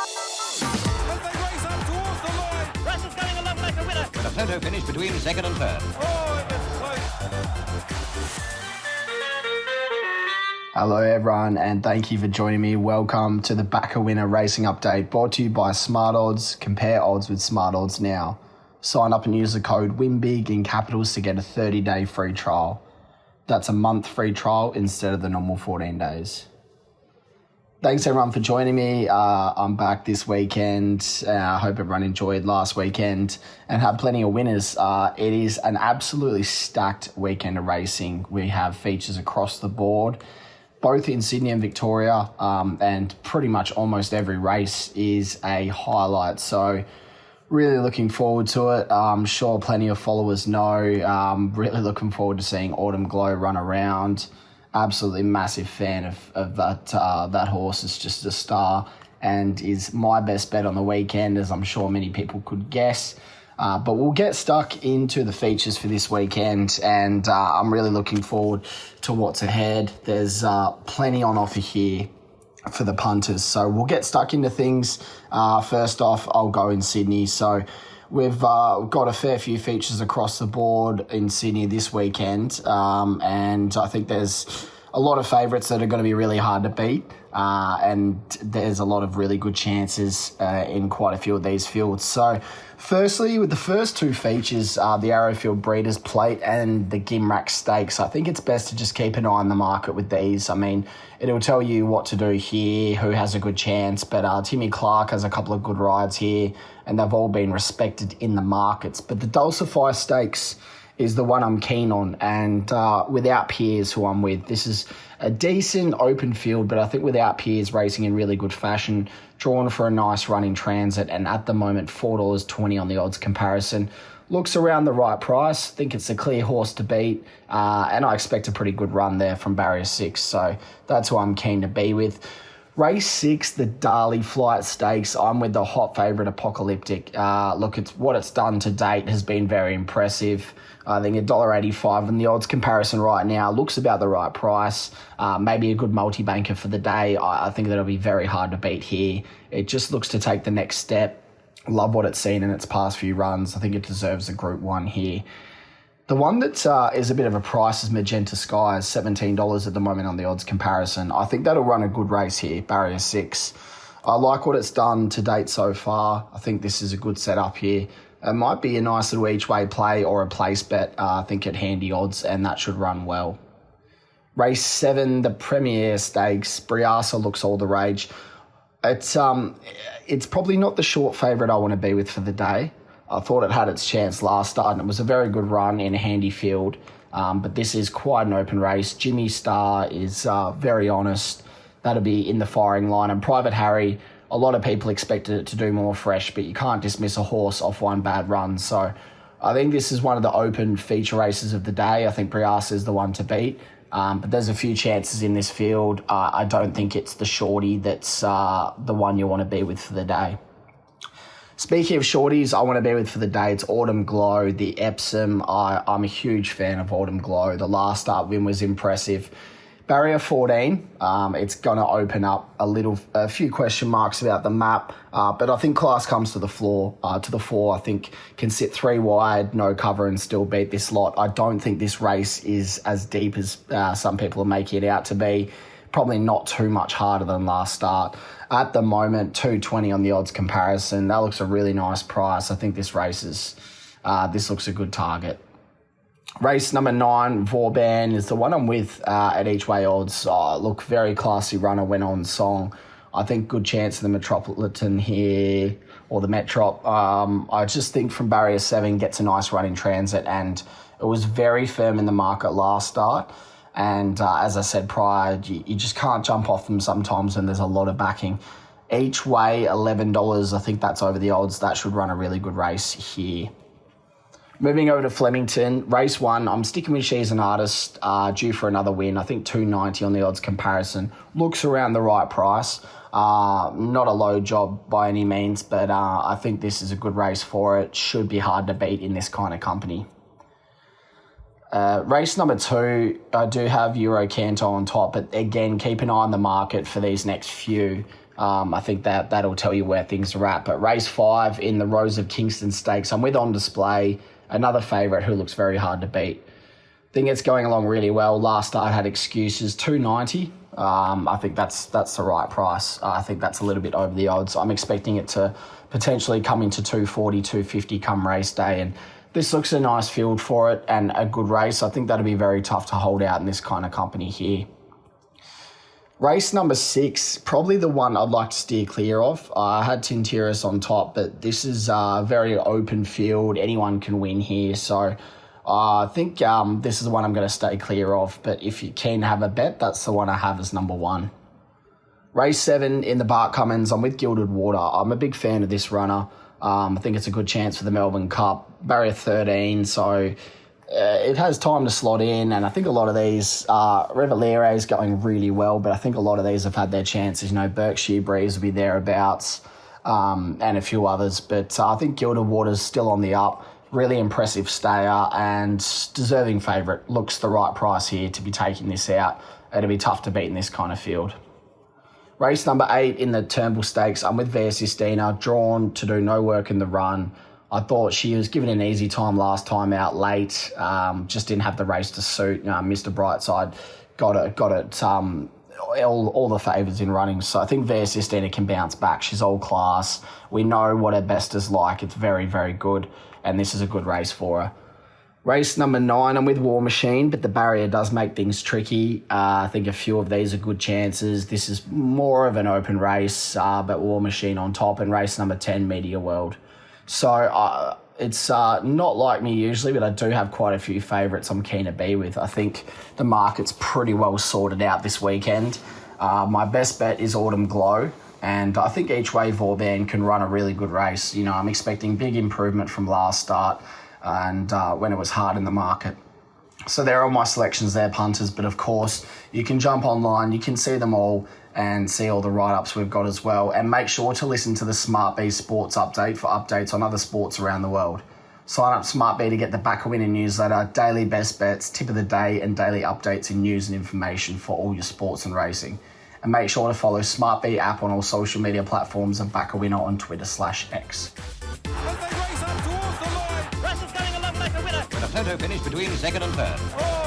As they race up towards the line. Russell's going along like a winner. With a photo finish between second and third. Oh, it was close. Hello everyone and thank you for joining me. Welcome to the Back a Winner Racing Update brought to you by Smart Odds. Compare odds with Smart Odds now. Sign up and use the code WINBIG in capitals to get a 30-day free trial. That's a month free trial instead of the normal 14 days. Thanks everyone for joining me. I'm back this weekend. I hope everyone enjoyed last weekend and had plenty of winners. It is an absolutely stacked weekend of racing. We have features across the board, both in Sydney and Victoria, and pretty much almost every race is a highlight. So really looking forward to it. I'm sure plenty of followers know. Really looking forward to seeing Autumn Glow run around. Absolutely massive fan of that horse. Is just a star and is my best bet on the weekend, as I'm sure many people could guess. But we'll get stuck into the features for this weekend, and I'm really looking forward to what's ahead. There's plenty on offer here for the punters, so we'll get stuck into things. First off, I'll go in Sydney. So we've got a fair few features across the board in Sydney this weekend, and I think there's a lot of favourites that are going to be really hard to beat, and there's a lot of really good chances in quite a few of these fields. So firstly, with the first two features, the Arrowfield Breeders' Plate and the Gimrack Stakes, I think it's best to just keep an eye on the market with these. I mean, it'll tell you what to do here, who has a good chance, but Timmy Clark has a couple of good rides here, and they've all been respected in the markets. But the Dulcify Stakes is the one I'm keen on, and Without Peers, who I'm with. This is a decent open field, but I think Without Peers racing in really good fashion, drawn for a nice run in transit, and at the moment $4.20 on the odds comparison. Looks around the right price. Think it's a clear horse to beat, and I expect a pretty good run there from barrier 6, so that's who I'm keen to be with. Race 6, the Darley Flight Stakes, I'm with the hot favourite Apocalyptic. Look, what it's done to date has been very impressive. I think $1.85 and the odds comparison right now looks about the right price. Maybe a good multi-banker for the day. I think that'll be very hard to beat here. It just looks to take the next step. Love what it's seen in its past few runs. I think it deserves a Group 1 here. The one that is a bit of a price is Magenta Sky, is $17 at the moment on the odds comparison. I think that'll run a good race here, barrier 6. I like what it's done to date so far. I think this is a good setup here. It might be a nice little each-way play or a place bet, I think, at handy odds, and that should run well. Race 7, the Premier Stakes, Briasa looks all the rage. It's probably not the short favourite I want to be with for the day. I thought it had its chance last start, and it was a very good run in a handy field. But this is quite an open race. Jimmy Star is very honest. That'll be in the firing line. And Private Harry, a lot of people expected it to do more fresh, but you can't dismiss a horse off one bad run. So I think this is one of the open feature races of the day. I think Briasa is the one to beat. But there's a few chances in this field. I don't think it's the shorty that's the one you want to be with for the day. Speaking of shorties, I want to be with for the day, it's Autumn Glow, the Epsom. I'm a huge fan of Autumn Glow. The last start win was impressive. Barrier 14, it's going to open up a few question marks about the map, but I think class comes to the floor, to the fore. I think can sit 3 wide, no cover, and still beat this lot. I don't think this race is as deep as some people are making it out to be. Probably not too much harder than last start. At the moment, $2.20 on the odds comparison. That looks a really nice price. I think this this looks a good target. Race number 9, Vauban, is the one I'm with at each way odds. Look, very classy runner, went on song. I think good chance of the Metropolitan here, or the Metrop. I just think from barrier 7 gets a nice run in transit, and it was very firm in the market last start. And as I said prior, you just can't jump off them sometimes when there's a lot of backing. Each way, $11. I think that's over the odds. That should run a really good race here. Moving over to Flemington, race 1, I'm sticking with She's an Artist, due for another win. I think $2.90 on the odds comparison. Looks around the right price. Not a low job by any means, but I think this is a good race for it. Should be hard to beat in this kind of company. Race number 2, I do have Euro Canto on top, but again, keep an eye on the market for these next few. I think that'll tell you where things are at. But race 5 in the Rose of Kingston Stakes, I'm with On Display, another favourite who looks very hard to beat. I think it's going along really well. Last start had excuses, $2.90. I think that's the right price. I think that's a little bit over the odds. I'm expecting it to potentially come into $2.40, $2.50 come race day, and this looks a nice field for it and a good race. I think that'll be very tough to hold out in this kind of company here. Race number 6, probably the one I'd like to steer clear of. I had Tintiris on top, but this is a very open field. Anyone can win here. So I think this is the one I'm going to stay clear of. But if you can have a bet, that's the one I have as number 1. Race 7 in the Bart Cummins, I'm with Gilded Water. I'm a big fan of this runner. I think it's a good chance for the Melbourne Cup. Barrier 13, so it has time to slot in, and I think a lot of these, Revaliere is going really well, but I think a lot of these have had their chances. Berkshire Breeze will be thereabouts, and a few others, but I think Gilded Water's still on the up. Really impressive stayer and deserving favourite. Looks the right price here to be taking this out. It'll be tough to beat in this kind of field. Race number 8 in the Turnbull Stakes, I'm with Via Sistina, drawn to do no work in the run. I thought she was given an easy time last time out late, just didn't have the race to suit. Mr. Brightside got it all the favours in running. So I think Via Sistina can bounce back. She's all class. We know what her best is like. It's very, very good, and this is a good race for her. Race number 9, I'm with War Machine, but the barrier does make things tricky. I think a few of these are good chances. This is more of an open race, but War Machine on top. And race number 10, Media World. So it's not like me usually, but I do have quite a few favourites I'm keen to be with. I think the market's pretty well sorted out this weekend. My best bet is Autumn Glow, and I think Each Way Vauban can run a really good race. I'm expecting big improvement from last start and when it was hard in the market. So there are my selections there, punters, but of course you can jump online, you can see them all and see all the write-ups we've got as well. And make sure to listen to the SmartB Sports Update for updates on other sports around the world. Sign up SmartB to get the Back a Winner newsletter, daily best bets, tip of the day, and daily updates in news and information for all your sports and racing. And make sure to follow SmartB app on all social media platforms and Back a Winner on Twitter/X. As they race up towards the line. With a photo finish between second and third. Oh,